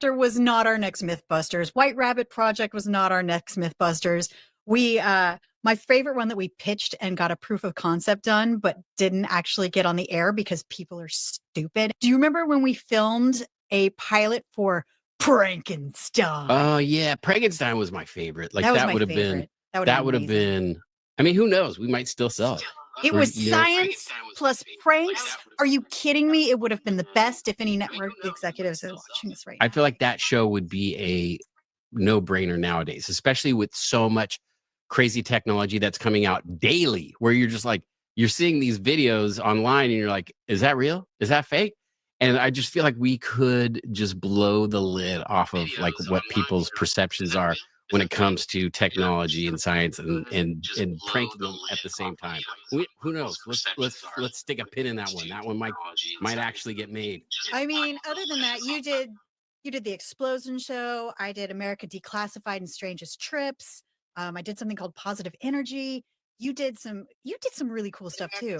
was not our next Mythbusters. White Rabbit Project was not our next Mythbusters. My favorite one that we pitched and got a proof of concept done, but didn't actually get on the air because people are stupid. Do you remember when we filmed a pilot for Frankenstein? Oh yeah, Frankenstein was my favorite. Like that would have been. I mean, who knows? We might still sell it. It was science plus pranks. Are you kidding me? It would have been the best if any network executives are watching this right now. I feel like that show would be a no-brainer nowadays, especially with so much crazy technology that's coming out daily, where you're just like, you're seeing these videos online and you're like, is that real? Is that fake? And I just feel like we could just blow the lid off of like what people's perceptions are when it comes to technology and science and pranking them at the same time. Who knows? Let's stick a pin in that one. That one might actually get made. I mean, other than that, you did the Explosion Show. I did America Declassified and Strangest Trips. I did something called Positive Energy. You did some really cool stuff too.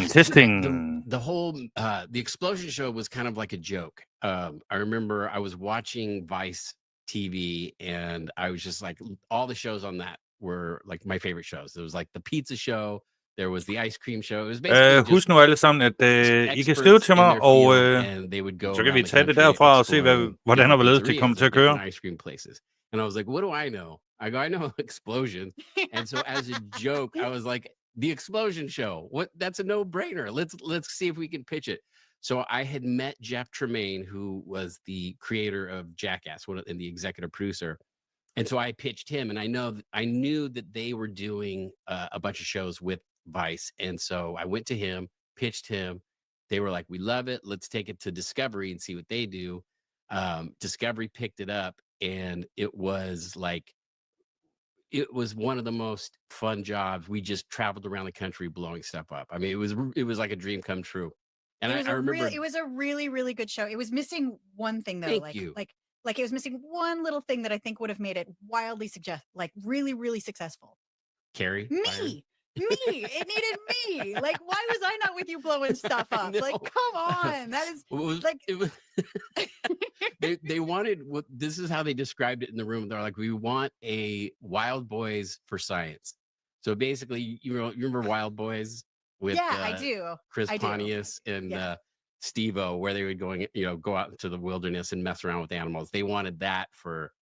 Testing. The whole the Explosion Show was kind of like a joke. I remember I was watching Vice TV and I was just like, all the shows on that were like my favorite shows. There was like the pizza show, there was the ice cream show. It was basically husk nu alle sammen, at I kan skrive til mig, og så kan vi tage det derfra og se, hvordan og hvorledes det kommer til at køre. Ice cream places. And I was like, what do I know? I know explosions. And so as a joke, I was like, the Explosion Show. That's a no-brainer. Let's see if we can pitch it. So I had met Jeff Tremaine, who was the creator of Jackass and the executive producer. And so I pitched him, and I knew that they were doing a bunch of shows with Vice. And so I went to him, pitched him. They were like, we love it. Let's take it to Discovery and see what they do. Discovery picked it up, and it was one of the most fun jobs. We just traveled around the country blowing stuff up. I mean, it was like a dream come true. And I remember it was a really, really good show. It was missing one thing though. Like it was missing one little thing that I think would have made it wildly really, really successful. Carrie? Me. It needed me. Like, why was I not with you blowing stuff up? Like, come on. That is they wanted this is how they described it in the room. They're like, we want a Wild Boys for science. So basically, you remember Wild Boys with I do. Chris Pontius and Steve-O, where they would go out into the wilderness and mess around with animals. They wanted that for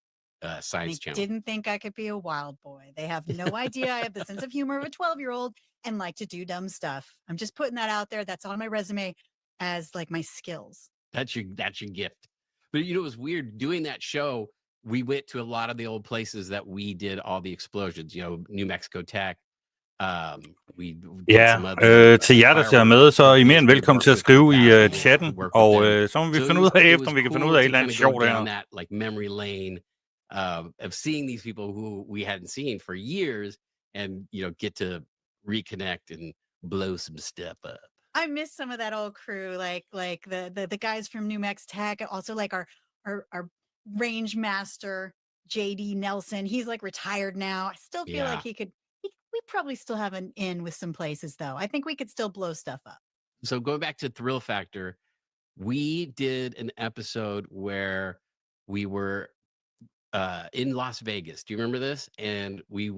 Science Channel. Didn't think I could be a wild boy. They have no idea I have the sense of humor of a 12-year-old and like to do dumb stuff. I'm just putting that out there. That's on my resume as like my skills. That's your gift. But it was weird doing that show. We went to a lot of the old places that we did all the explosions, New Mexico Tech. Til jer, der ser med, så er I mere end velkommen til at skrive i chatten, og så må vi finde ud af, om vi kan finde ud af et eller andet sjovt der. That like memory lane of seeing these people who we hadn't seen for years, and get to reconnect and blow some stuff up. I miss some of that old crew, like the guys from New Mexico Tech, also like our range master JD Nelson. He's like retired now. I still feel like we probably still have an in with some places though. I think we could still blow stuff up. So going back to Thrill Factor, we did an episode where we were in Las Vegas. Do you remember this? And we went